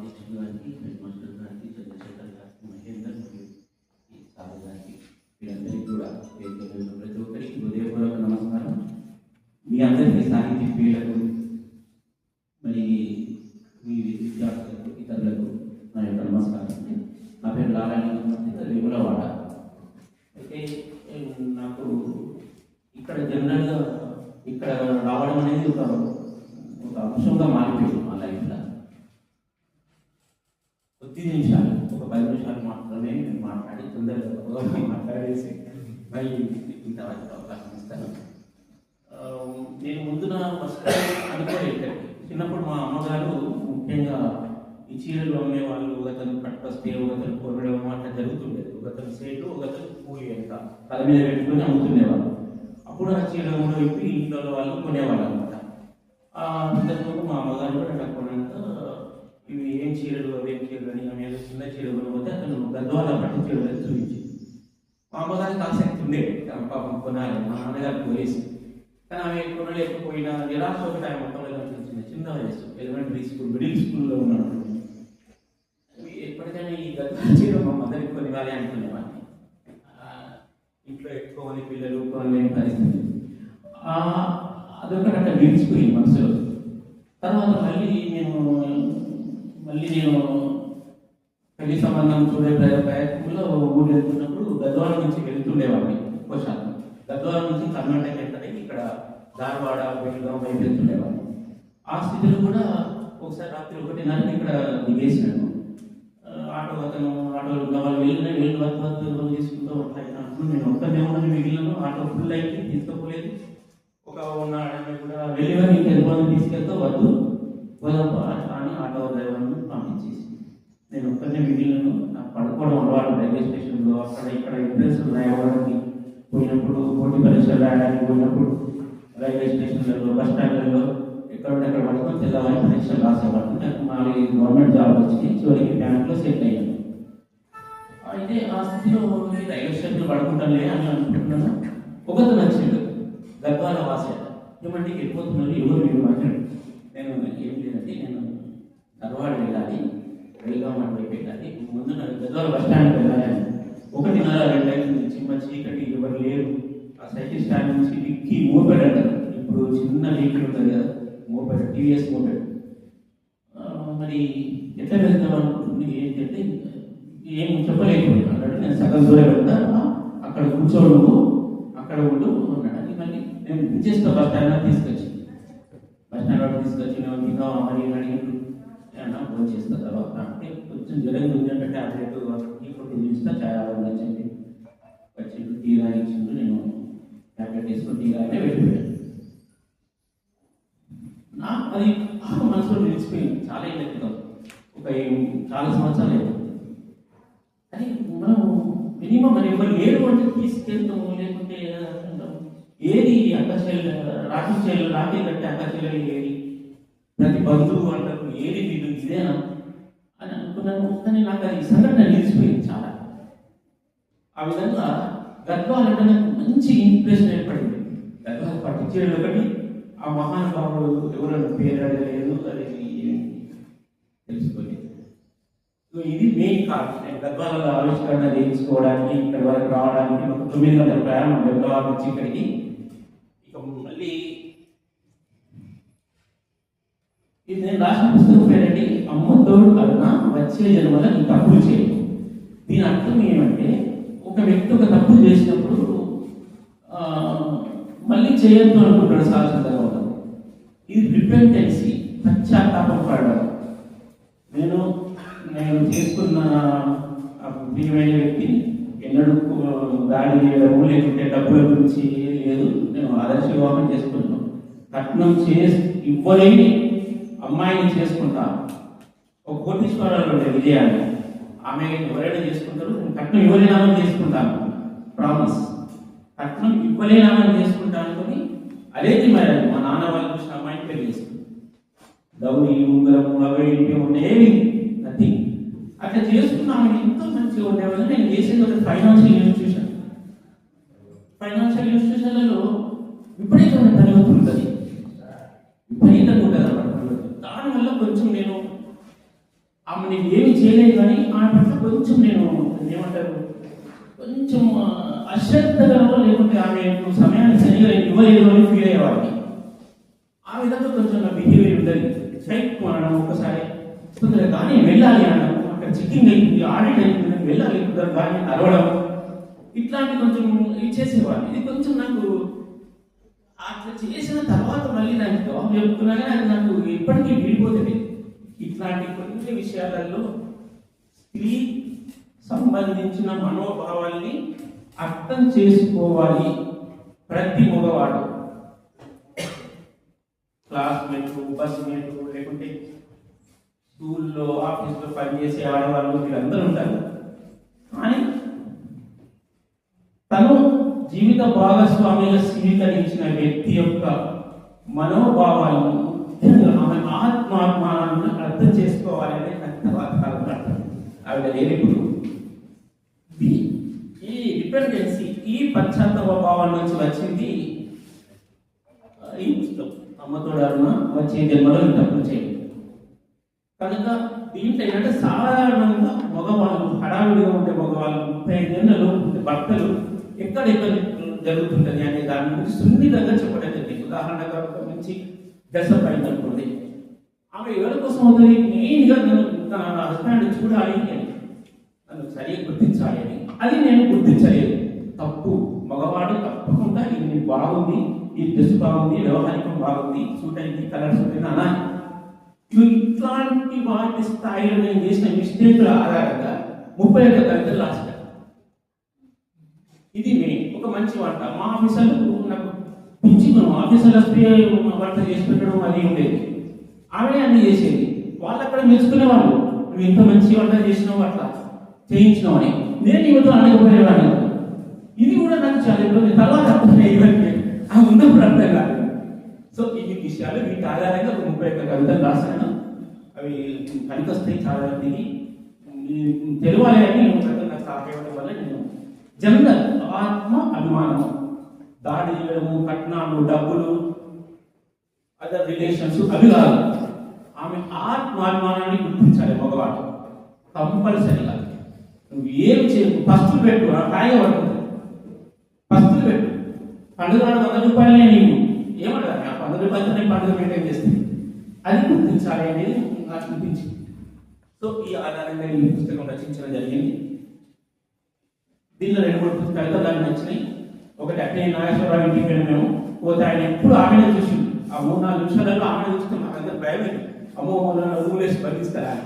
కృష్ణ గారికి, head master గారికి, చంద్రశేఖర్ గారికి, మహేందర్ మరియు ఈ సార్ గారికి, వీరందరికీ కూడా ప్రతి ఒక్కరికి హృదయపూర్వక నమస్కారం. మీ అందరికీ సాహిత్య ప్రియులకు, మరి మీ విద్యార్థులకు, ఇతరులకు నా యొక్క నమస్కారం. నా పేరు లాలాని రేగులవాడ. అయితే నాకు ఇక్కడ జనరల్గా ఇక్కడ రావడం అనేది ఒక అంశంగా మారిపోయింది మా లైఫ్లో. కొద్ది నిమిషాలు, ఒక 10 నిమిషాలు మాత్రమే నేను మాట్లాడి తొందరగా మాట్లాడేసి మళ్ళీ ఇంతవరకు అవకాశం ఇస్తాను. నేను ముందున వస్తాను అనుకోలేదు. చిన్నప్పుడు మా అమ్మగారు ముఖ్యంగా ఈ చీరలు అమ్మే వాళ్ళు ఒకతను పట్టుకొస్తే ఒకతను కొనడం అట్లా జరుగుతుండేది. ఒకతను సేటు, ఒకతను కూలి వెనక తల మీద పెట్టుకొని అమ్ముతుండేవాళ్ళు. అప్పుడు ఆ చీరలు కూడా విప్పి ఇంట్లో వాళ్ళు కొనేవాళ్ళు అనమాట. ఆ సందర్భంలో మా అమ్మగారు కూడా నాకు కొనంత ఇవి ఏం చీరలు అవేం చీరలు అని ఆమె చిన్న చీరలు కొనకపోతే అతను గద్వాల పట్టు చీరలు చూపించి మా అమ్మగారికి ఆసక్తి ఉండే పాపం కొనాలి. మా నాన్నగారు పోయేసి కానీ ఆమె కొనలేకపోయినా నిరాశ ఒకటి ఆమె మొత్తంలో కనిపించింది. చిన్న వయసు, ఎలిమెంటరీ స్కూల్, మిడిల్ స్కూల్లో ఉన్నాడు. ఎప్పటికైనా ఈ గద్వాల చీర మా మదర్కి కొనివ్వాలి అనుకునేవాడిని. ఇంట్లో ఎక్కువ మంది పిల్లలు కొనలేని పరిస్థితి. అదొకటి అట్లా నిలిచిపోయింది మనసులో. తర్వాత మళ్ళీ నేను పెళ్లి సంబంధం చూడే ప్రయత్నంలో ఊరు వెళ్తున్నప్పుడు గద్వాల నుంచి వెళ్తుండేవాడిని. ఎక్కువ శాతం గద్వాల నుంచి కర్ణాటక వెళ్తాయి, ఇక్కడ ధారవాడ, బెల్గాం వైపు వెళ్తుండేవాడిని. ఆ స్థితిలో కూడా ఒకసారి రాత్రి 1:30 ఇక్కడ దిగేసినాను. ఆటోలో ఉన్న వాళ్ళు వెళ్ళి వద్దు తీసుకుంటూ ఉంటాను. నేను ఒక్కనే ఉన్నది, మిగిలిన ఆటో ఫుల్ అయితే తీసుకోలేదు. ఒక ఉన్నాడని కూడా వెళ్ళేవారు, ఇంకా ఎంతమంది తీసుకెళ్తే వద్దు అని ఆటో డ్రైవర్ని పంపించేసి నేను ఒక్కనే మిగిలిన. నాకు పడుకోవడం అలవాటు. రైల్వే స్టేషన్లో అక్కడ ఇక్కడ ఎంట్రెన్స్ రాయడానికి పోయినప్పుడు, పోటీ పరీక్షలు రాయడానికి పోయినప్పుడు రైల్వే స్టేషన్లలో, బస్ స్టాండ్లలో ఎక్కడెక్కడ పడుకొని తెల్లవారి పరీక్షలు రాసేవాళ్ళు. నాకు 4 గవర్నమెంట్ జాబ్ వచ్చి చివరికి బ్యాంకులో సెటిల్ అయ్యాను. అయితే ఆ స్థితిలో రైల్వే స్టేషన్లో పడుకుంటానులే అని అనుకుంటున్నాను. ఒకతను వచ్చిండు, గద్వాల వాసేట. ఏమంటే వెళ్ళిపోతున్నారు, ఎవరు మీరు మాట్లాడు. నేను ఏం లేదంటే నేను ధారవాడ వెళ్ళాలి, బెల్గాం వైపు వెళ్ళాలి, ముందు గద్వాల బస్ స్టాండ్కి వెళ్ళాలి. 1:30, 2 అవుతుంది, చిమ్మ చీకటి, ఎవరు లేరు. ఆ సైకిల్ స్టాండ్ నుంచి డిక్కి మోపెడ్ అంటారు, ఇప్పుడు చిన్న వెహికల్ ఉంటుంది కదా, మోపెడ్, టీవీఎస్ మోపెడ్. మరి ఎట్లా వెళ్తాం అనుకుంటుంది. ఏంటంటే ఏం చెప్పలేకపోయాను అన్నాడు. నేను సగం దూరం వెళ్తా, అక్కడ కూర్చోడు, అక్కడ ఉండు అన్నాడు. మళ్ళీ నేను పిచ్చేస్తా బస్ స్టాండ్ తీసుకొచ్చి ఇంకా మరి అడిగిండు అన్నా ఫోన్ చేస్తా తర్వాత. అంటే కొంచెం జ్వరం ఉంది అంటే ట్యాబ్లెట్ టీ కొట్టు చూస్తా చాలా చెప్పి వచ్చిండు, టీ రాయించిండు. నేను ట్యాబ్లెట్ వేసుకొని టీ రాయితే వెళ్ళిపోయాను. అది బాగా మనసులో నిలిచిపోయింది. చాలా ఏళ్ళ క్రితం, చాలా సంవత్సరాలు అయిపోతుంది. కానీ మనం మినిమం మరి ఎవరు లేరు అంటే తీసుకెళ్తాము, లేకుంటే ఏది అక్కచెల్లెలు రాఖీ కట్టే అక్కచెల్లెలు ఏది, ప్రతి బంధువు అంటారు ఏది వీళ్ళు ఇదేనా అని అనుకున్నాను. కానీ నాకు అది సంఘటన నిలిచిపోయింది చాలా. ఆ విధంగా గద్వాల అంటే నాకు మంచి ఇంప్రెషన్ ఏర్పడింది. గద్వాల పట్టించేది ఒకటి, ఆ మహానుభావుడు ఎవరైనా పేరు అడగలేదు, అది తెలుసుకోలేదు. సో ఇది మెయిన్ కారణం. నేను గద్వాలలో ఆవిష్కరణ చేయించుకోవడానికి, ఇక్కడ వరకు రావడానికి ఒక 9 గంటల ప్రయాణం గద్వాల నుంచి ఇక్కడికి. ఇక మళ్ళీ ఇది నేను రాసిన పుస్తకం పేరండి అమ్మతోడు కన్నా వచ్చే జన్మల ఈ తప్పులు చేయదు. దీని అర్థం ఏమంటే, ఒక వ్యక్తి ఒక తప్పు చేసినప్పుడు మళ్ళీ చేయొద్దు అనుకుంటాడు శాశ్వతంగా ఉంటుంది. ఇది రిపెంటెన్సీ, పశ్చాత్తాపం పడడం. నేను చేసుకున్న ప్రియమైన వ్యక్తిని ఎన్నడూ దాడి చేయడము, లేకుంటే డబ్బుల గురించి లేదు. నేను ఆదర్శ వివాహం చేసుకుంటున్నాను. కట్నం ఇవ్వలేని అమ్మాయిని చేసుకుంటా. ఒక కోటీశ్వరాలు ఉండే విజయాన్ని, ఆమె ఎవరైనా చేసుకుంటారు. నేను కట్నం ఇవ్వలేనామని చేసుకుంటాను, ప్రామిస్. కట్నం ఇవ్వలేనామని చేసుకుంటా అనుకుని అదేంటి మరి మా నాన్న వాళ్ళు చూసిన అమ్మాయిని పెళ్లి చేసుకుంటాను. డౌరీ, ఉంగరము, అవే ఇంటి ఉండేవి నథింగ్. అట్లా చేసుకున్నామని ఎంతో మంచిగా ఉండేవాళ్ళు. నేను చేసేది ఒక ఫైనాన్షియల్ ఇన్స్టిట్యూషన్లలో విపరీతమైన తరగతి ఉంటుంది, విపరీతంగా ఉంటుంది అన్నమాట. దానివల్ల కొంచెం నేను ఆమె నేను ఏమి చేయలేదు కానీ ఆమె పట్ల కొంచెం నేను ఏమంటారు కొంచెం అశ్రద్ధగా లేకుంటే ఆమె సమయాన్ని సరిగా ఇవ్వలేదు అని ఫీల్ అయ్యేవాడిని. ఆ విధంగా కొంచెం నా బిహేవియర్ ఉంటుంది. సైట్ అనడం ఒకసారి కొందరు కానీ వెళ్ళాలి అనడం, అక్కడ చెక్కింగ్ అయిపోయింది, ఆడిట్ అయిపోయింది, వెళ్ళాలి కొందరు కానీ అరవడం, ఇట్లాంటి కొంచెం ఇచ్చేసేవాడిని. ఇది కొంచెం నాకు అట్లా చేసిన తర్వాత మళ్ళీ నాకు జాబ్ చెప్తున్నా కానీ అది నాకు ఎప్పటికీ విడిపోతుంది. ఇట్లాంటి కొన్ని విషయాలలో స్త్రీ సంబంధించిన మనోభావాల్ని అర్థం చేసుకోవాలి ప్రతి మగవాడు. క్లాస్మేట్, బస్మేట్, లేకుంటే స్కూల్లో ఆఫీస్లో పనిచేసే ఆడవాళ్ళు వీళ్ళందరూ ఉంటారు. కానీ తను జీవిత భాగస్వామిగా స్వీకరించిన వ్యక్తి యొక్క మనోభావాలను ఆమె ఆత్మాత్మాలను అర్థం చేసుకోవాలనే నాకు తర్వాత కాలంలో ఆవిడ లేనిప్పుడు ఈ డిపెండెన్సీ, ఈ పశ్చాత్తాప భావం నుంచి వచ్చింది ఈ పుస్తకం అమ్మతోడు అరుణ వచ్చే జన్మలో ఇంత చేయండి. కనుక దీంట్లో ఏంటంటే సాధారణంగా మగవాళ్ళు హడావిడిగా ఉంటే మగవాళ్ళు 35 ఏళ్ళలో ఉంటే భర్తలు ఎక్కడెక్కడ జరుగుతుంటుంది అనే దాని గురించి సున్నితంగా చెప్పడం జరిగింది. ఉదాహరణగా ఒక మంచి డ్రెస్అప్ అయింది అనుకోండి, ఆమె ఎవరి కోసం అవుతుంది, మెయిన్గా నేను తన హస్బెండ్ చూడాలి అని, నన్ను సరిగ్గా గుర్తించాలి అని. అది నేను గుర్తించలేదు, తప్పు. మగవాడు తప్పకుండా ఇది బాగుంది, ఈ డ్రెస్ బాగుంది, వ్యవహారికం బాగుంది, సూట్ అయింది, కలర్ సూట్ అయింది అలా. ఇట్లాంటి వాటి స్థాయిలో నేను చేసిన మిస్టేక్ల ఆధారంగా 31 కవితలు రాశాను. ఇది మెయిన్. ఒక మంచి వంట మా ఆఫీసర్లకు నాకు పిచ్చుకున్నాం, ఆఫీసర్ల స్త్రీ వంట చేసి పెట్టడం అది ఉండేది. ఆమె అన్ని చేసేది, వాళ్ళు అక్కడ మెచ్చుకునేవాళ్ళు, నువ్వు ఇంత మంచి వంట చేసినావు, అట్లా చేయించినావు అని. నేను ఇవతో అనకపోయేవాడిని. ఇది కూడా నాకు చాలా ఇబ్బంది. తర్వాత అర్థమయ్యేవాడిని, ఆ ఉన్నప్పుడు అర్థం కాదు. సో ఇవి విషయాలు, వీటి ఆధారంగా ఒక 31 కవితలు రాశాను. అవి పనికొస్తాయి చాలా మందికి, తెలియాలి అని నాకు సహాయపడడం వల్ల నేను జనరల్ ఆత్మ అభిమానం, దాడి చేయడము, కట్నాలు, డబ్బులు, అదర్ రిలేషన్స్ అవి కాదు. ఆమె ఆత్మాభిమానాన్ని గుర్తించాలి మగవాడు కంపల్సరీగా. నువ్వు ఏమి చేయకు, పస్తులు పెట్టు, హాయిగా పడుతుంది, పస్తులు పెట్టు. పండుగ 100 రూపాయలనే నీకు ఏమంటారు, ఆ 100 రూపాయలతో నేను పండుగ మెయింటైన్ చేస్తాను, అది గుర్తించాలి అనేది నాకు అనిపించింది. సో ఈ ఆధారంగా ఈ పుస్తకం రచించడం జరిగింది. దీనిలో 2-3 పుస్తకాలు దాన్ని నచ్చినాయి. ఒకటి అట్టే నాగేశ్వరరావు ఇంటికి వెళ్ళి మేము పోతే ఆయన ఎప్పుడు ఆమెనే చూసి, ఆ 3-4 నిమిషాలలో ఆమెనే చూస్తే మా దగ్గర భయమే, అమ్మో రూలేసి బంధిస్తారా అని.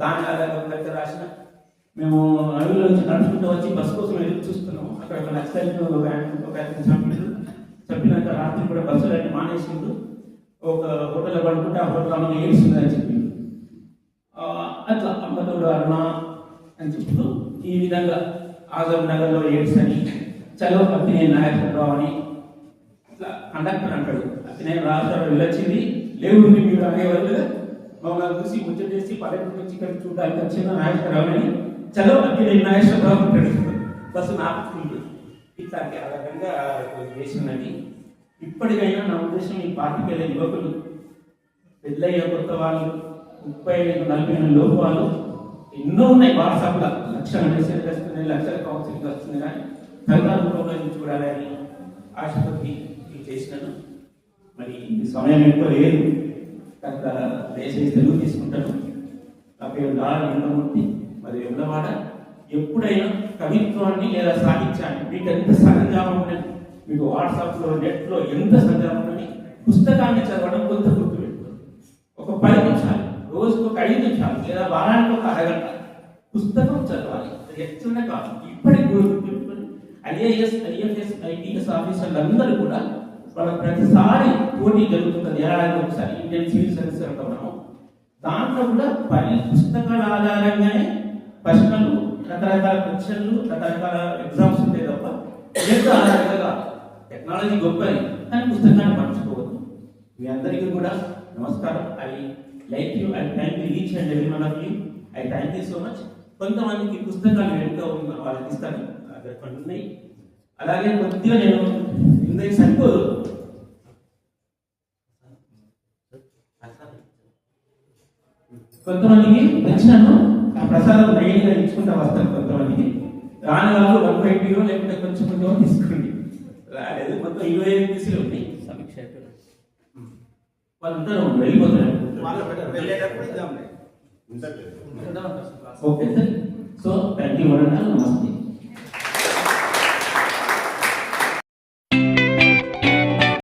దాని ఆధారంగా రాసిన మేము అడవిలో నుంచి నడుచుకుంటూ వచ్చి బస్సు కోసం ఎదురు చూస్తున్నాము. అక్కడ ఒక నక్సలైట్ ఒక చెప్పినాక రాత్రి కూడా బస్సులు అన్ని మానేసిండు, ఒక హోటల్లో పడుకుంటే ఆ హోటల్ అమ్మకి ఏడుస్తుందని చెప్పిండు. అట్లా అమ్మతోడు అరుణ అని చెప్తూ ఈ విధంగా ఆజం నగర్లో ఎయిడ్స్ అని, చలో అక్కినేని నాగేశ్వరరావు అని ఇట్లా కండక్టర్ అంటాడు. అక్కినేని రాష్ట్రాలు వెళ్ళొచ్చింది, లేవుంది మీరు అనేవాళ్ళు మమ్మల్ని చూసి ముచ్చటేసి పల్లెటూరు నుంచి ఇక్కడ చూడడానికి వచ్చిన నాగేశ్వరరావు అని, చలో అక్కినేని నాగేశ్వరరావు అంటాడు. బస్సు నాపుతుంది. ఇట్లాంటి ఆ రకంగా చేసినది. ఇప్పటికైనా నా ఉద్దేశం, ఈ 25 యువకులు, పెళ్ళయ్య కొత్త వాళ్ళు, 35-40 లోపు వాళ్ళు ఎన్నో ఉన్నాయి. వాట్సాప్లో లక్షల మెసేజ్ వస్తున్నాయి, లక్షల కౌన్సిలింగ్ వస్తుంది, కానీ తల్లిదండ్రులలో చూడాలని ఆశపడి చేసినాను. మరి సమయం ఎక్కువ లేదు కనుక దయచేసి తెలుగు తీసుకుంటాను. నా పేరు లాల్ లింగమూర్తి, మరి వెమ్లవాడ. ఎప్పుడైనా కవిత్వాన్ని లేదా సాహిత్యాన్ని మీకు ఎంత సరంజామం ఉన్నది, మీకు వాట్సాప్లో నెట్లో ఎంత సంజామం ఉన్నది, పుస్తకాన్ని చదవడం కొంత గుర్తుపెట్టుకోండి. ఒక 10 నిమిషాలు, రోజుకు ఒక 5 నిమిషాలు, లేదా వారానికి ఒక అరగంట పుస్తకం చదవాలి. ఎట్లనే కాదు, ఇప్పటికి గుర్తుపెట్టుకొని ఐఏఎస్, ఐఎఫ్ఎస్, ఐపీఎస్ ఆఫీసర్లు అందరూ కూడా వాళ్ళ ప్రతిసారి పోటీ జరుగుతుంది, ఏడాదికి ఒకసారి ఇండియన్ సివిల్ సర్వీస్ అంటున్నాము. దాంట్లో కూడా 10 పుస్తకాల ఆధారంగానే ప్రశ్నలు, రకరకాల క్వశ్చన్లు, రకరకాల ఎగ్జామ్స్ ఉంటాయి తప్ప ఎంత ఆధారంగా కాదు. టెక్నాలజీ గొప్పది, కానీ పుస్తకాన్ని మర్చిపోవద్దు. మీ అందరికీ కూడా నమస్కారం. I like you, I thank you each and every one of you. I thank you so much. కొంతమందికి పుస్తకాలు వెనుక ఉన్న వాళ్ళకి ఇస్తాను, అక్కడ కొన్ని ఉన్నాయి. అలాగే కొద్దిగా నేను ఇందుకు సరిపోదు, కొంతమందికి పెన్షన్ ఆ ప్రసాదం లైన్గా ఇచ్చుకుంటా వస్తారు. కొంతమందికి రాని వాళ్ళు 150 లేకుంటే కొంచెం కొంచెం తీసుకోండి. రాలేదు మొత్తం 25 పీసులు ఉన్నాయి. సమీక్ష వాళ్ళందరూ వెళ్ళిపోతున్నారు. Okay sir. So thank you. నమస్తే.